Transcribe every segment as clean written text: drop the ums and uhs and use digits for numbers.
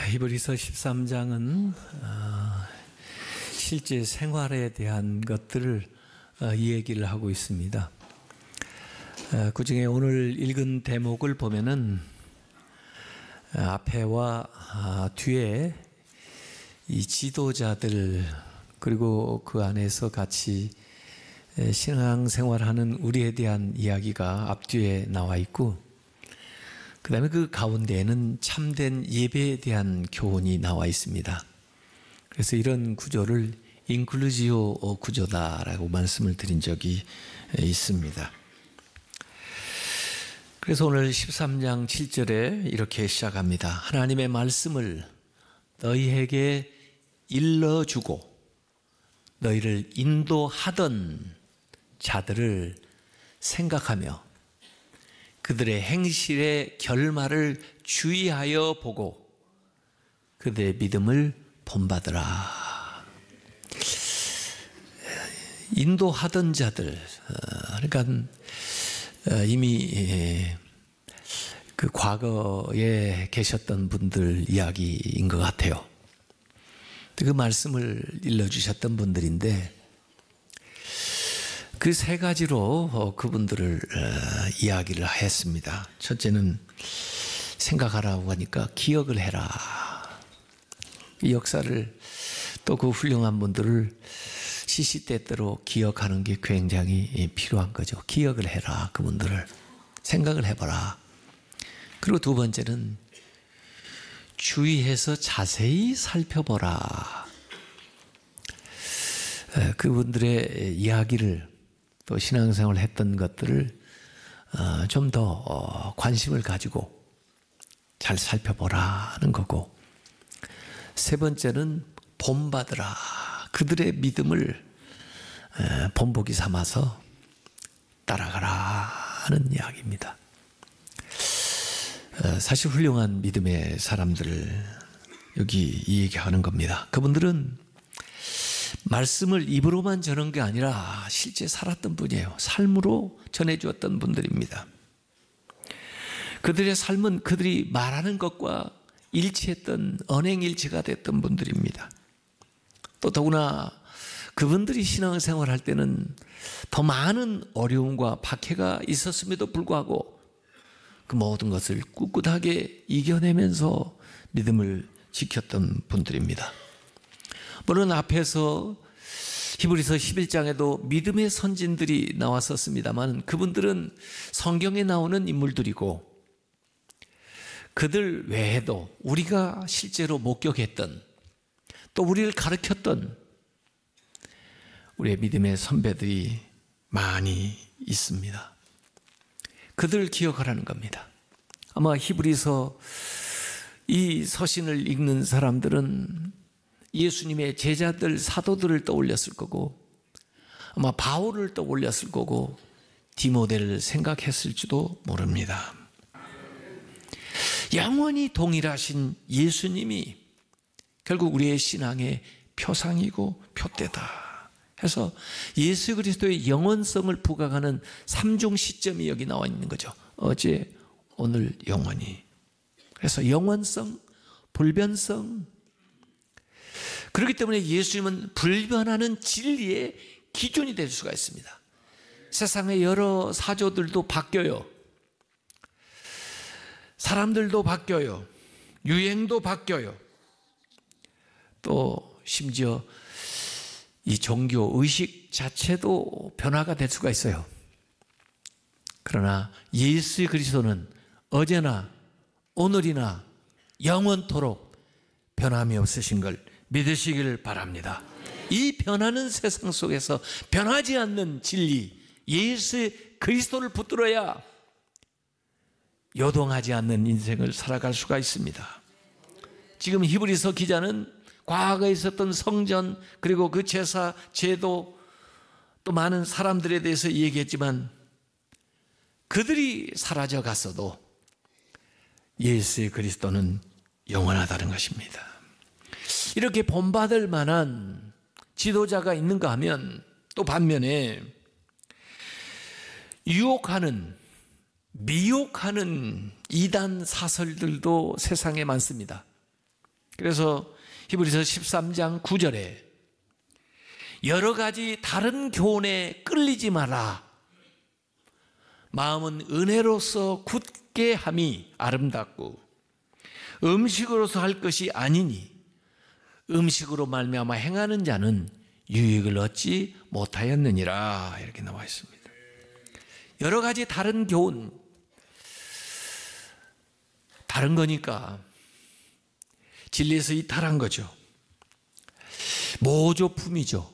히브리서 13장은 실제 생활에 대한 것들을 이야기를 하고 있습니다. 그중에 오늘 읽은 대목을 보면은 앞에와 뒤에 이 지도자들 그리고 그 안에서 같이 신앙생활하는 우리에 대한 이야기가 앞뒤에 나와 있고, 그 다음에 그 가운데에는 참된 예배에 대한 교훈이 나와 있습니다. 그래서 이런 구조를 인클루지오 구조다라고 말씀을 드린 적이 있습니다. 그래서 오늘 13장 7절에 이렇게 시작합니다. 하나님의 말씀을 너희에게 일러주고 너희를 인도하던 자들을 생각하며 그들의 행실의 결말을 주의하여 보고 그들의 믿음을 본받으라. 인도하던 자들, 그러니까 이미 그 과거에 계셨던 분들 이야기인 것 같아요. 그 말씀을 일러주셨던 분들인데 그 세 가지로 그분들을 이야기를 했습니다. 첫째는 생각하라고 하니까 기억을 해라. 이 역사를 또 그 훌륭한 분들을 시시때때로 기억하는 게 굉장히 필요한 거죠. 기억을 해라. 그분들을 생각을 해봐라. 그리고 두 번째는 주의해서 자세히 살펴보라. 그분들의 이야기를 또 신앙생활을 했던 것들을 좀 더 관심을 가지고 잘 살펴보라는 거고, 세 번째는 본받으라. 그들의 믿음을 본보기 삼아서 따라가라 하는 이야기입니다. 사실 훌륭한 믿음의 사람들을 여기 얘기하는 겁니다. 그분들은 말씀을 입으로만 전한 게 아니라 실제 살았던 분이에요. 삶으로 전해주었던 분들입니다. 그들의 삶은 그들이 말하는 것과 일치했던 언행일치가 됐던 분들입니다. 또 더구나 그분들이 신앙생활할 때는 더 많은 어려움과 박해가 있었음에도 불구하고 그 모든 것을 꿋꿋하게 이겨내면서 믿음을 지켰던 분들입니다. 물론 앞에서 히브리서 11장에도 믿음의 선진들이 나왔었습니다만 그분들은 성경에 나오는 인물들이고 그들 외에도 우리가 실제로 목격했던 또 우리를 가르쳤던 우리의 믿음의 선배들이 많이 있습니다. 그들을 기억하라는 겁니다. 아마 히브리서 이 서신을 읽는 사람들은 예수님의 제자들, 사도들을 떠올렸을 거고 아마 바울을 떠올렸을 거고 디모데를 생각했을지도 모릅니다. 영원히 동일하신 예수님이 결국 우리의 신앙의 표상이고 표대다 해서 예수 그리스도의 영원성을 부각하는 3중 시점이 여기 나와 있는 거죠. 어제, 오늘, 영원히. 그래서 영원성, 불변성. 그렇기 때문에 예수님은 불변하는 진리의 기준이 될 수가 있습니다. 세상의 여러 사조들도 바뀌어요. 사람들도 바뀌어요. 유행도 바뀌어요. 또 심지어 이 종교 의식 자체도 변화가 될 수가 있어요. 그러나 예수 그리스도는 어제나 오늘이나 영원토록 변함이 없으신 걸 믿으시길 바랍니다. 이 변하는 세상 속에서 변하지 않는 진리 예수 그리스도를 붙들어야 요동하지 않는 인생을 살아갈 수가 있습니다. 지금 히브리서 기자는 과거에 있었던 성전 그리고 그 제사, 제도 또 많은 사람들에 대해서 얘기했지만 그들이 사라져 갔어도 예수 그리스도는 영원하다는 것입니다. 이렇게 본받을 만한 지도자가 있는가 하면 또 반면에 유혹하는 미혹하는 이단 사설들도 세상에 많습니다. 그래서 히브리서 13장 9절에 여러 가지 다른 교훈에 끌리지 마라. 마음은 은혜로서 굳게 함이 아름답고 음식으로서 할 것이 아니니 음식으로 말미암아 행하는 자는 유익을 얻지 못하였느니라. 이렇게 나와 있습니다. 여러 가지 다른 교훈, 다른 거니까 진리에서 이탈한 거죠. 모조품이죠.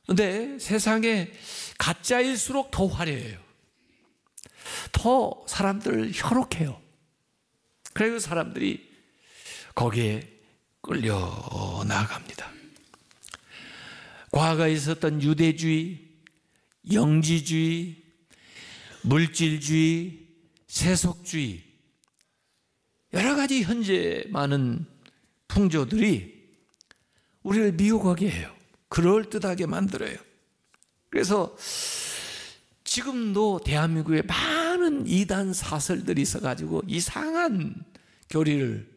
그런데 세상에 가짜일수록 더 화려해요. 더 사람들을 현혹해요. 그래서 사람들이 거기에 끌려 나갑니다. 과거에 있었던 유대주의, 영지주의, 물질주의, 세속주의, 여러 가지 현재 많은 풍조들이 우리를 미혹하게 해요. 그럴듯하게 만들어요. 그래서 지금도 대한민국에 많은 이단 사설들이 있어가지고 이상한 교리를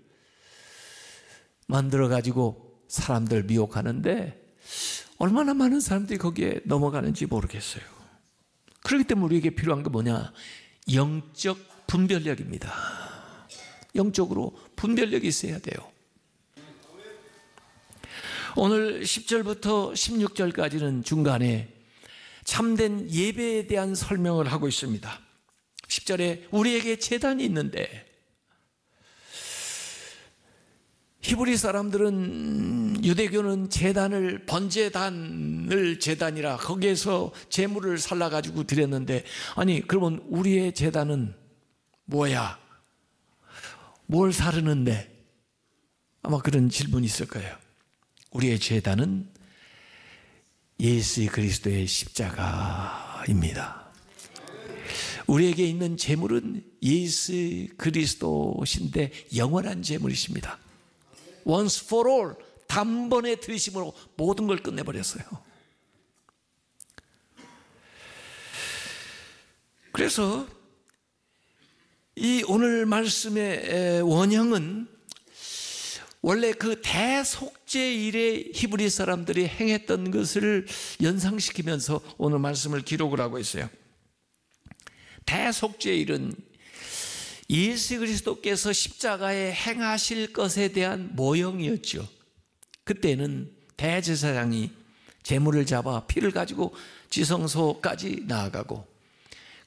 만들어가지고 사람들 미혹하는데 얼마나 많은 사람들이 거기에 넘어가는지 모르겠어요. 그렇기 때문에 우리에게 필요한 게 뭐냐? 영적 분별력입니다. 영적으로 분별력이 있어야 돼요. 오늘 10절부터 16절까지는 중간에 참된 예배에 대한 설명을 하고 있습니다. 10절에 우리에게 제단이 있는데, 히브리 사람들은, 유대교는 제단을, 번제단을 제단이라 거기에서 제물을 살라가지고 드렸는데, 아니 그러면 우리의 제단은 뭐야? 뭘 사르는데? 아마 그런 질문이 있을 거예요. 우리의 제단은 예수 그리스도의 십자가입니다. 우리에게 있는 제물은 예수 그리스도신데 영원한 제물이십니다. Once for all, 단번에 들이심으로 모든 걸 끝내버렸어요. 그래서 이 오늘 말씀의 원형은 원래 그 대속죄일에 히브리 사람들이 행했던 것을 연상시키면서 오늘 말씀을 기록을 하고 있어요. 대속죄일은 예수 그리스도께서 십자가에 행하실 것에 대한 모형이었죠. 그때는 대제사장이 제물을 잡아 피를 가지고 지성소까지 나아가고,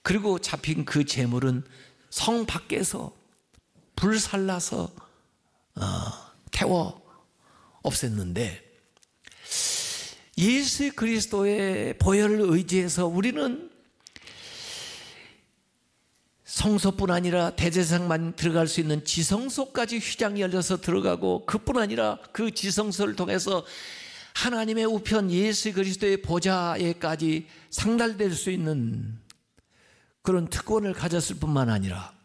그리고 잡힌 그 제물은 성 밖에서 불살라서 태워 없앴는데, 예수 그리스도의 보혈을 의지해서 우리는 성소뿐 아니라 대제사장만 들어갈 수 있는 지성소까지 휘장이 열려서 들어가고, 그뿐 아니라 그 지성소를 통해서 하나님의 우편 예수 그리스도의 보좌에까지 상달될 수 있는 그런 특권을 가졌을 뿐만 아니라,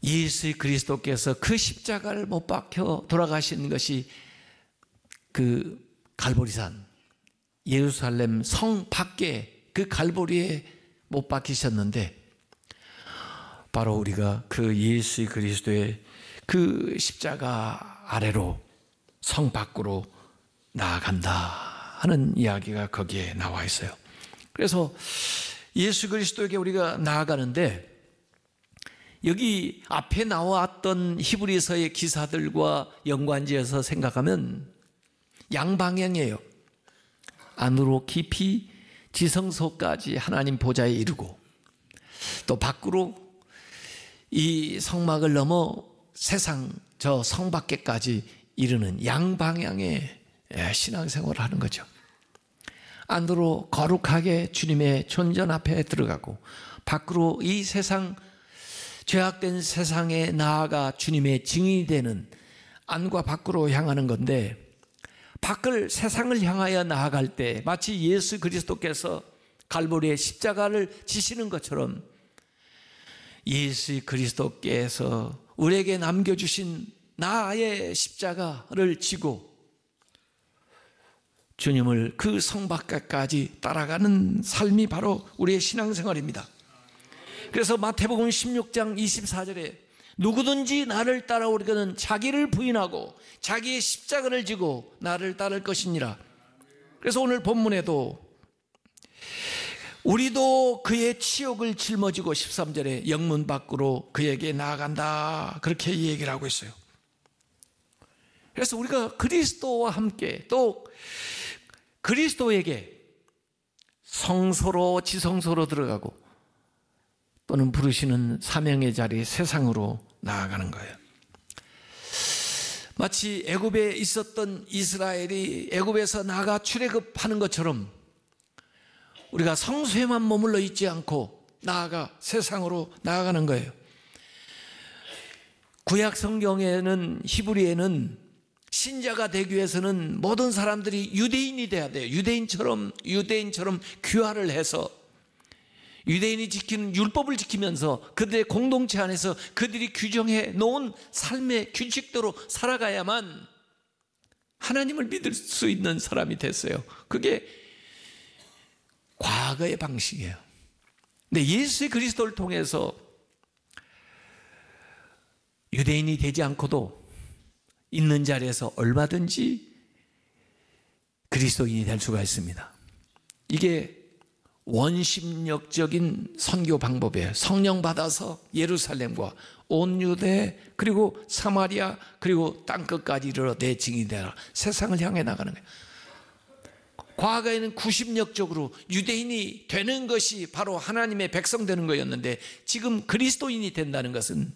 예수 그리스도께서 그 십자가를 못 박혀 돌아가신 것이 그 갈보리산, 예루살렘 성 밖에 그 갈보리에 못 박히셨는데, 바로 우리가 그 예수 그리스도의 그 십자가 아래로 성 밖으로 나아간다 하는 이야기가 거기에 나와 있어요. 그래서 예수 그리스도에게 우리가 나아가는데, 여기 앞에 나왔던 히브리서의 기사들과 연관지어서 생각하면 양방향이에요. 안으로 깊이 지성소까지 하나님 보좌에 이르고, 또 밖으로 이 성막을 넘어 세상 저 성 밖에까지 이르는 양방향의 신앙생활을 하는 거죠. 안으로 거룩하게 주님의 존전 앞에 들어가고, 밖으로 이 세상, 죄악된 세상에 나아가 주님의 증인이 되는 안과 밖으로 향하는 건데, 밖을, 세상을 향하여 나아갈 때 마치 예수 그리스도께서 갈보리의 십자가를 지시는 것처럼 예수 그리스도께서 우리에게 남겨주신 나의 십자가를 지고 주님을 그 성 밖까지 따라가는 삶이 바로 우리의 신앙생활입니다. 그래서 마태복음 16장 24절에 누구든지 나를 따라오려거든 자기를 부인하고 자기의 십자가를 지고 나를 따를 것이니라. 그래서 오늘 본문에도 우리도 그의 치욕을 짊어지고 13절에 영문 밖으로 그에게 나아간다, 그렇게 얘기를 하고 있어요. 그래서 우리가 그리스도와 함께 또 그리스도에게 성소로 지성소로 들어가고 또는 부르시는 사명의 자리 세상으로 나아가는 거예요. 마치 애굽에 있었던 이스라엘이 애굽에서 나가 출애굽하는 것처럼 우리가 성소에만 머물러 있지 않고 나아가 세상으로 나아가는 거예요. 구약 성경에는, 히브리에는 신자가 되기 위해서는 모든 사람들이 유대인이 돼야 돼요. 유대인처럼 귀화를 해서 유대인이 지키는 율법을 지키면서 그들의 공동체 안에서 그들이 규정해 놓은 삶의 규칙대로 살아가야만 하나님을 믿을 수 있는 사람이 됐어요. 그게 과거의 방식이에요. 근데 예수 그리스도를 통해서 유대인이 되지 않고도 있는 자리에서 얼마든지 그리스도인이 될 수가 있습니다. 이게 원심력적인 선교 방법이에요. 성령 받아서 예루살렘과 온 유대 그리고 사마리아 그리고 땅끝까지 이르러 내 증인이 되라, 세상을 향해 나가는 거예요. 과거에는 구심력적으로 유대인이 되는 것이 바로 하나님의 백성 되는 거였는데, 지금 그리스도인이 된다는 것은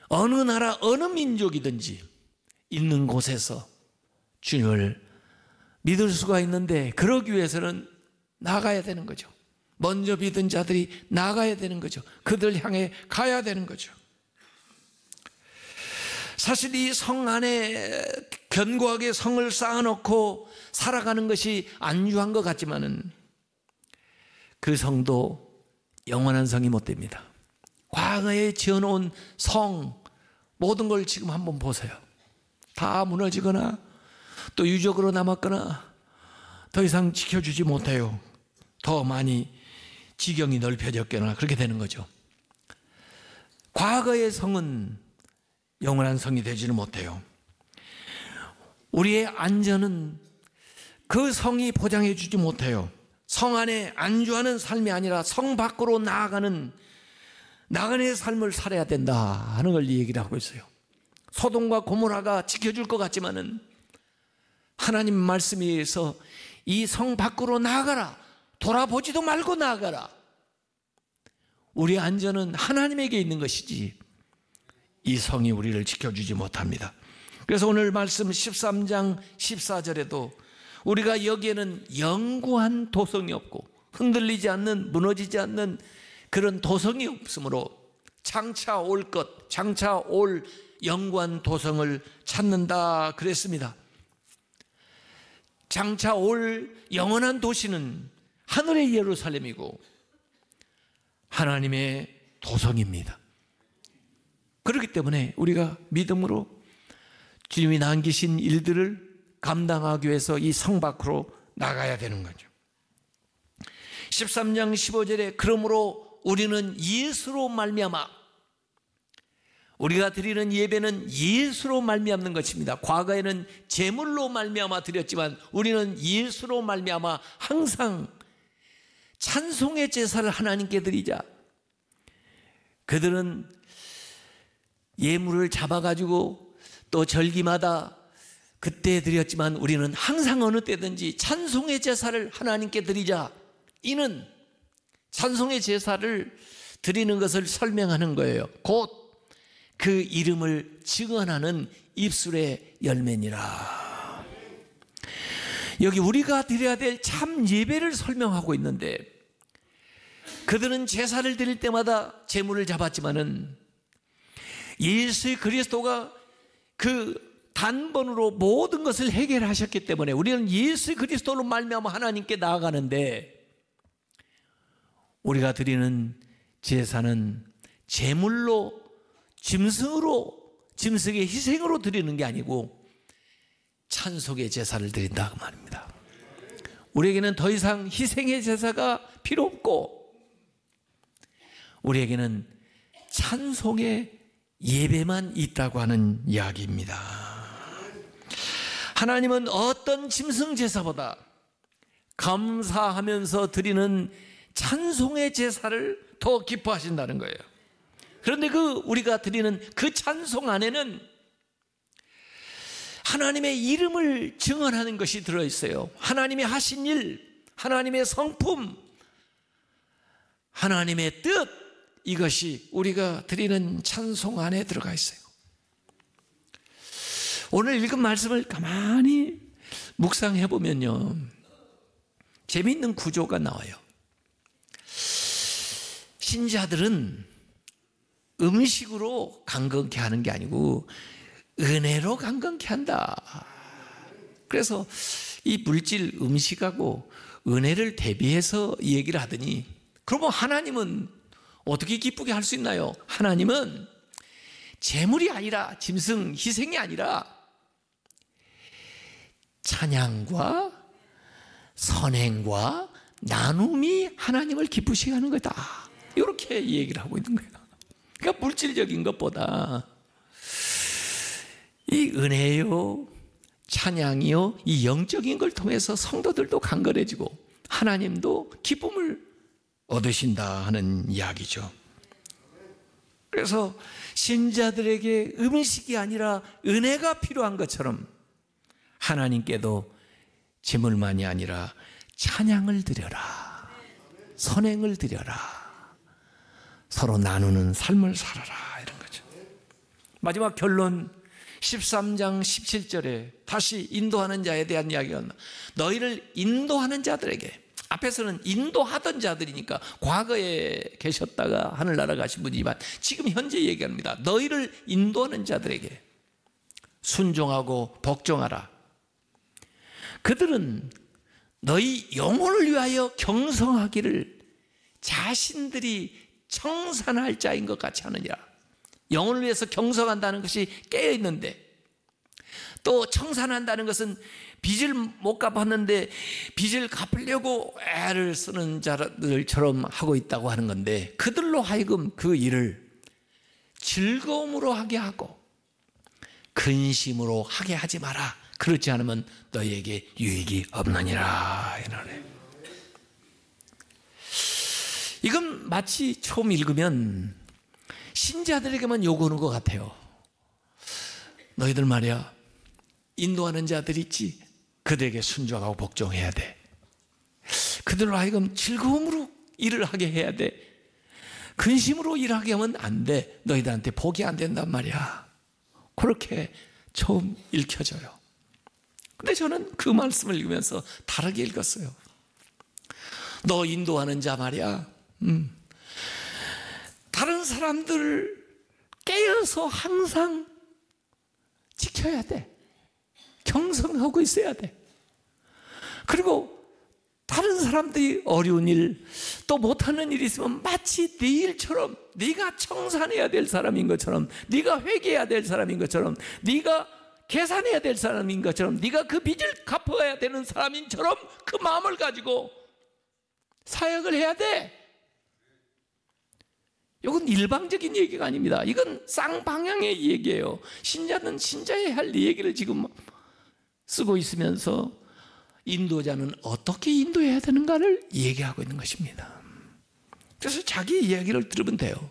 어느 나라 어느 민족이든지 있는 곳에서 주님을 믿을 수가 있는데, 그러기 위해서는 나가야 되는 거죠. 먼저 믿은 자들이 나가야 되는 거죠. 그들 향해 가야 되는 거죠. 사실 이 성 안에 견고하게 성을 쌓아놓고 살아가는 것이 안주한 것 같지만은 그 성도 영원한 성이 못 됩니다. 과거에 지어놓은 성 모든 걸 지금 한번 보세요. 다 무너지거나 또 유적으로 남았거나 더 이상 지켜주지 못해요. 더 많이 지경이 넓혀졌거나 그렇게 되는 거죠. 과거의 성은 영원한 성이 되지는 못해요. 우리의 안전은 그 성이 보장해 주지 못해요. 성 안에 안주하는 삶이 아니라 성 밖으로 나아가는 나그네의 삶을 살아야 된다 하는 걸 얘기를 하고 있어요. 소돔과 고모라가 지켜줄 것 같지만은 하나님 말씀에 의해서 이 성 밖으로 나아가라, 돌아보지도 말고 나아가라. 우리 안전은 하나님에게 있는 것이지 이 성이 우리를 지켜주지 못합니다. 그래서 오늘 말씀 13장 14절에도 우리가 여기에는 영구한 도성이 없고 흔들리지 않는, 무너지지 않는 그런 도성이 없으므로 장차 올 것, 장차 올 영구한 도성을 찾는다 그랬습니다. 장차 올 영원한 도시는 하늘의 예루살렘이고 하나님의 도성입니다. 그렇기 때문에 우리가 믿음으로 주님이 남기신 일들을 감당하기 위해서 이 성 밖으로 나가야 되는 거죠. 13장 15절에 그러므로 우리는 예수로 말미암아, 우리가 드리는 예배는 예수로 말미암는 것입니다. 과거에는 제물로 말미암아 드렸지만 우리는 예수로 말미암아 항상 찬송의 제사를 하나님께 드리자. 그들은 예물을 잡아가지고 또 절기마다 그때 드렸지만 우리는 항상 어느 때든지 찬송의 제사를 하나님께 드리자. 이는 찬송의 제사를 드리는 것을 설명하는 거예요. 곧 그 이름을 증언하는 입술의 열매니라. 여기 우리가 드려야 될 참 예배를 설명하고 있는데, 그들은 제사를 드릴 때마다 제물을 잡았지만은 예수 그리스도가 그 단번으로 모든 것을 해결하셨기 때문에 우리는 예수 그리스도로 말미암아 하나님께 나아가는데, 우리가 드리는 제사는 제물로, 짐승의 희생으로 드리는 게 아니고 찬송의 제사를 드린다 그 말입니다. 우리에게는 더 이상 희생의 제사가 필요 없고 우리에게는 찬송의 예배만 있다고 하는 이야기입니다. 하나님은 어떤 짐승 제사보다 감사하면서 드리는 찬송의 제사를 더 기뻐하신다는 거예요. 그런데 우리가 드리는 그 찬송 안에는 하나님의 이름을 증언하는 것이 들어있어요. 하나님의 하신 일, 하나님의 성품, 하나님의 뜻, 이것이 우리가 드리는 찬송 안에 들어가 있어요. 오늘 읽은 말씀을 가만히 묵상해 보면요, 재미있는 구조가 나와요. 신자들은 음식으로 강건케 하는 게 아니고 은혜로 강건케 한다. 그래서 이 물질 음식하고 은혜를 대비해서 이 얘기를 하더니, 그러면 하나님은 어떻게 기쁘게 할 수 있나요? 하나님은 재물이 아니라, 짐승 희생이 아니라 찬양과 선행과 나눔이 하나님을 기쁘시게 하는 거다. 이렇게 얘기를 하고 있는 거예요. 그러니까 물질적인 것보다 이 은혜요, 찬양이요, 이 영적인 걸 통해서 성도들도 강건해지고 하나님도 기쁨을 얻으신다 하는 이야기죠. 그래서 신자들에게 음식이 아니라 은혜가 필요한 것처럼 하나님께도 재물만이 아니라 찬양을 드려라, 선행을 드려라, 서로 나누는 삶을 살아라, 이런 거죠. 마지막 결론 13장 17절에 다시 인도하는 자에 대한 이야기가 나옵니다. 너희를 인도하는 자들에게, 앞에서는 인도하던 자들이니까 과거에 계셨다가 하늘나라 가신 분이지만 지금 현재 얘기합니다. 너희를 인도하는 자들에게 순종하고 복종하라. 그들은 너희 영혼을 위하여 경성하기를 자신들이 청산할 자인 것 같이 하느니라. 영혼을 위해서 경성한다는 것이 깨어있는데, 또 청산한다는 것은 빚을 못 갚았는데 빚을 갚으려고 애를 쓰는 자들처럼 하고 있다고 하는 건데, 그들로 하여금 그 일을 즐거움으로 하게 하고 근심으로 하게 하지 마라. 그렇지 않으면 너희에게 유익이 없느니라. 이건 마치 처음 읽으면 신자들에게만 요구하는 것 같아요. 너희들 말이야, 인도하는 자들 있지, 그들에게 순종하고 복종해야 돼. 그들로 하여금 즐거움으로 일을 하게 해야 돼. 근심으로 일하게 하면 안 돼. 너희들한테 복이 안 된단 말이야. 그렇게 처음 읽혀져요. 근데 저는 그 말씀을 읽으면서 다르게 읽었어요. 너 인도하는 자 말이야, 다른 사람들을 깨어서 항상 지켜야 돼. 경성하고 있어야 돼. 그리고 다른 사람들이 어려운 일, 또 못하는 일이 있으면 마치 네 일처럼, 네가 청산해야 될 사람인 것처럼, 네가 회개해야 될 사람인 것처럼, 네가 계산해야 될 사람인 것처럼, 네가 그 빚을 갚아야 되는 사람인처럼 그 마음을 가지고 사역을 해야 돼. 이건 일방적인 얘기가 아닙니다. 이건 쌍방향의 얘기예요. 신자는 신자의 할 얘기를 지금 쓰고 있으면서 인도자는 어떻게 인도해야 되는가를 얘기하고 있는 것입니다. 그래서 자기 이야기를 들으면 돼요.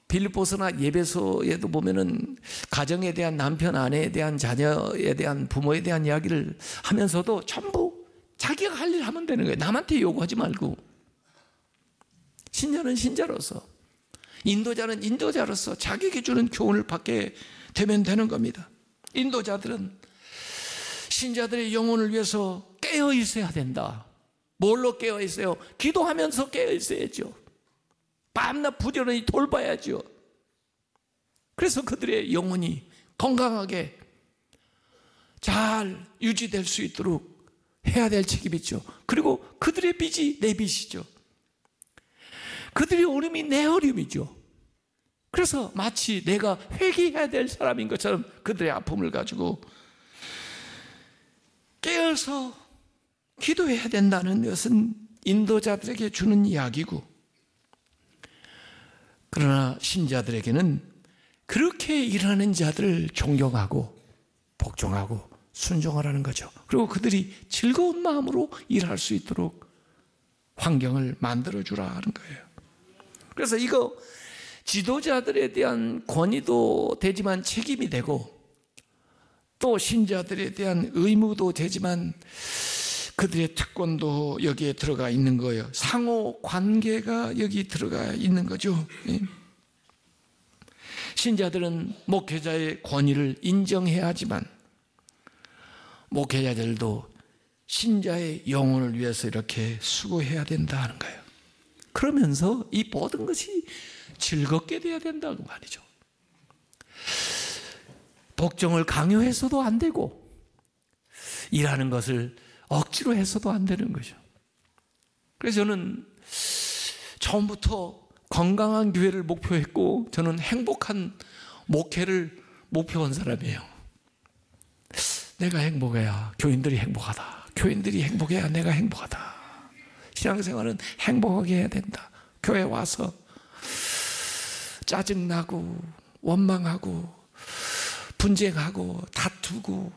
빌립보서나 예배소에도 보면은 가정에 대한, 남편, 아내에 대한, 자녀에 대한, 부모에 대한 이야기를 하면서도 전부 자기가 할 일 하면 되는 거예요. 남한테 요구하지 말고. 신자는 신자로서, 인도자는 인도자로서 자기에게 주는 교훈을 받게 되면 되는 겁니다. 인도자들은 신자들의 영혼을 위해서 깨어 있어야 된다. 뭘로 깨어 있어요? 기도하면서 깨어 있어야죠. 밤낮 부지런히 돌봐야죠. 그래서 그들의 영혼이 건강하게 잘 유지될 수 있도록 해야 될 책임이죠. 그리고 그들의 빚이 내 빚이죠. 그들의 어려움이 내 어려움이죠. 그래서 마치 내가 회개해야 될 사람인 것처럼 그들의 아픔을 가지고 깨어서 기도해야 된다는 것은 인도자들에게 주는 이야기고, 그러나 신자들에게는 그렇게 일하는 자들을 존경하고 복종하고 순종하라는 거죠. 그리고 그들이 즐거운 마음으로 일할 수 있도록 환경을 만들어주라 하는 거예요. 그래서 이거 지도자들에 대한 권위도 되지만 책임이 되고, 또 신자들에 대한 의무도 되지만 그들의 특권도 여기에 들어가 있는 거예요. 상호 관계가 여기 들어가 있는 거죠. 신자들은 목회자의 권위를 인정해야 하지만 목회자들도 신자의 영혼을 위해서 이렇게 수고해야 된다 하는 거예요. 그러면서 이 모든 것이 즐겁게 돼야 된다고 말이죠. 복종을 강요해서도 안 되고 일하는 것을 억지로 해서도 안 되는 거죠. 그래서 저는 처음부터 건강한 교회를 목표했고, 저는 행복한 목회를 목표한 사람이에요. 내가 행복해야 교인들이 행복하다. 교인들이 행복해야 내가 행복하다. 신앙생활은 행복하게 해야 된다. 교회 와서 짜증나고 원망하고 분쟁하고 다투고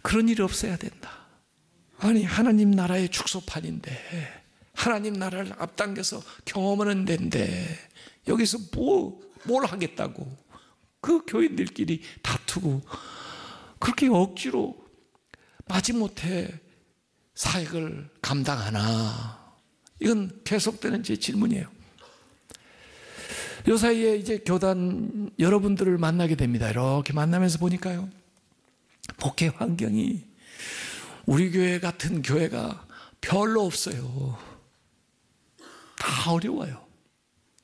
그런 일이 없어야 된다. 아니, 하나님 나라의 축소판인데, 하나님 나라를 앞당겨서 경험하는 데인데 여기서 뭘 하겠다고 그 교인들끼리 다투고 그렇게 억지로 마지못해 사역을 감당하나? 이건 계속되는 제 질문이에요. 요 사이에 이제 교단 여러분들을 만나게 됩니다. 이렇게 만나면서 보니까요, 목회 환경이 우리 교회 같은 교회가 별로 없어요. 다 어려워요.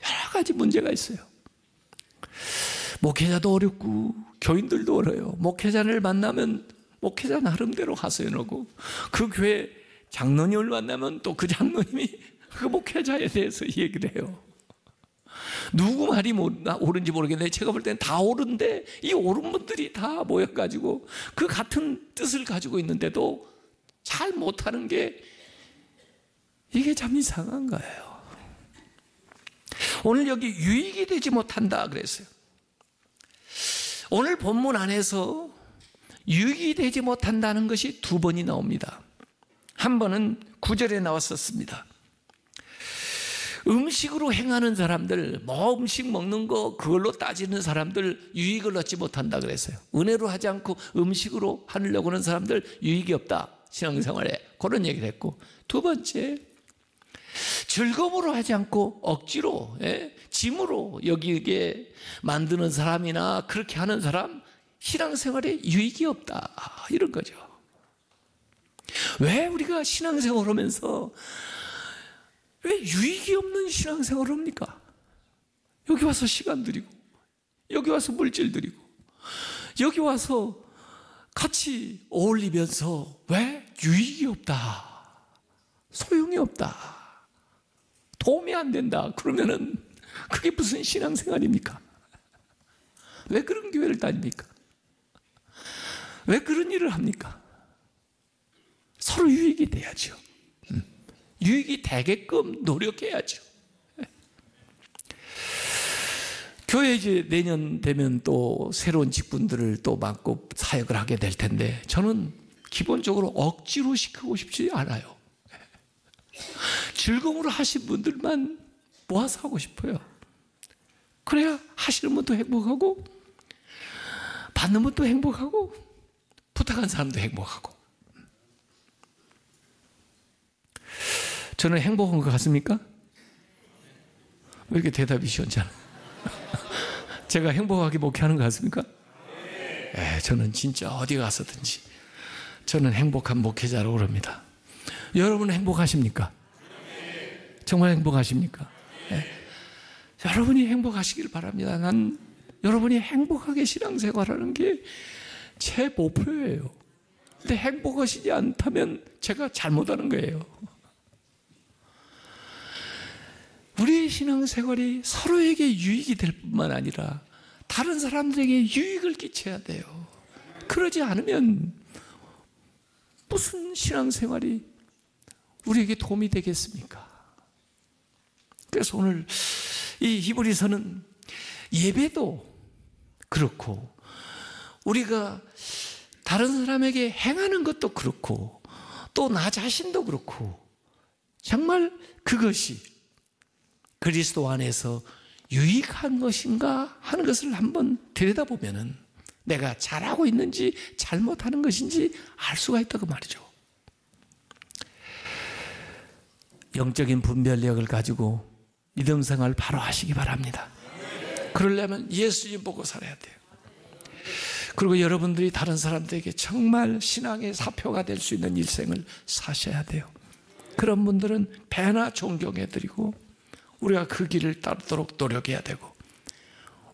여러 가지 문제가 있어요. 목회자도 어렵고 교인들도 어려워요. 목회자를 만나면 목회자 나름대로 하소연하고, 그 교회 장로님을 만나면 또 그 장로님이 그 목회자에 대해서 얘기를 해요. 누구 말이 옳은지 모르겠는데 제가 볼 때는 다 옳은데 이 옳은 분들이 다 모여가지고 그 같은 뜻을 가지고 있는데도 잘 못하는 게, 이게 참 이상한 거예요. 오늘 여기 유익이 되지 못한다 그랬어요. 오늘 본문 안에서 유익이 되지 못한다는 것이 두 번이 나옵니다. 한 번은 9절에 나왔었습니다. 음식으로 행하는 사람들, 뭐 음식 먹는 거 그걸로 따지는 사람들 유익을 얻지 못한다 그랬어요. 은혜로 하지 않고 음식으로 하려고 하는 사람들 유익이 없다, 신앙생활에. 그런 얘기를 했고, 두 번째, 즐거움으로 하지 않고 억지로, 짐으로 여기게 만드는 사람이나 그렇게 하는 사람, 신앙생활에 유익이 없다, 이런 거죠. 왜 우리가 신앙생활을 하면서 왜 유익이 없는 신앙생활을 합니까? 여기 와서 시간 들이고, 여기 와서 물질 들이고, 여기 와서 같이 어울리면서 왜 유익이 없다, 소용이 없다, 도움이 안 된다 그러면은 그게 무슨 신앙생활입니까? 왜 그런 교회를 다닙니까? 왜 그런 일을 합니까? 서로 유익이 돼야죠. 유익이 되게끔 노력해야죠. 교회 이제 내년 되면 또 새로운 직분들을 또 맡고 사역을 하게 될 텐데, 저는 기본적으로 억지로 시키고 싶지 않아요. 즐거움으로 하신 분들만 모아서 하고 싶어요. 그래야 하시는 분도 행복하고, 받는 분도 행복하고, 부탁한 사람도 행복하고. 저는 행복한 것 같습니까? 왜 이렇게 대답이 시원찮아? 제가 행복하게 목회하는 것 같습니까? 저는 진짜 어디 가서든지 저는 행복한 목회자라고 그럽니다. 여러분은 행복하십니까? 정말 행복하십니까? 여러분이 행복하시길 바랍니다. 난 여러분이 행복하게 신앙생활하는 게 제 목표예요. 근데 행복하시지 않다면 제가 잘못하는 거예요. 우리의 신앙생활이 서로에게 유익이 될 뿐만 아니라 다른 사람들에게 유익을 끼쳐야 돼요. 그러지 않으면 무슨 신앙생활이 우리에게 도움이 되겠습니까? 그래서 오늘 이 히브리서는 예배도 그렇고 우리가 다른 사람에게 행하는 것도 그렇고 또 나 자신도 그렇고 정말 그것이 그리스도 안에서 유익한 것인가 하는 것을 한번 들여다보면은 내가 잘하고 있는지 잘못하는 것인지 알 수가 있다고 말이죠. 영적인 분별력을 가지고 믿음 생활 바로 하시기 바랍니다. 그러려면 예수님 보고 살아야 돼요. 그리고 여러분들이 다른 사람들에게 정말 신앙의 사표가 될 수 있는 일생을 사셔야 돼요. 그런 분들은 배나 존경해드리고 우리가 그 길을 따르도록 노력해야 되고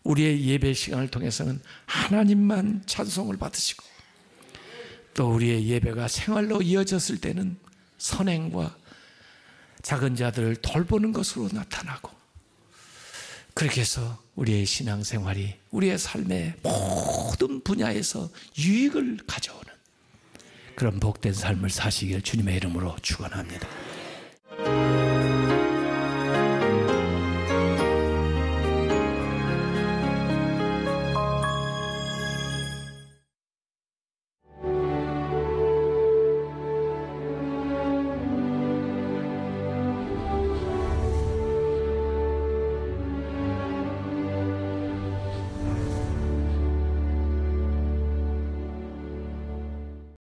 우리의 예배 시간을 통해서는 하나님만 찬송을 받으시고 또 우리의 예배가 생활로 이어졌을 때는 선행과 작은 자들을 돌보는 것으로 나타나고 그렇게 해서 우리의 신앙생활이 우리의 삶의 모든 분야에서 유익을 가져오는 그런 복된 삶을 사시길 주님의 이름으로 축원합니다.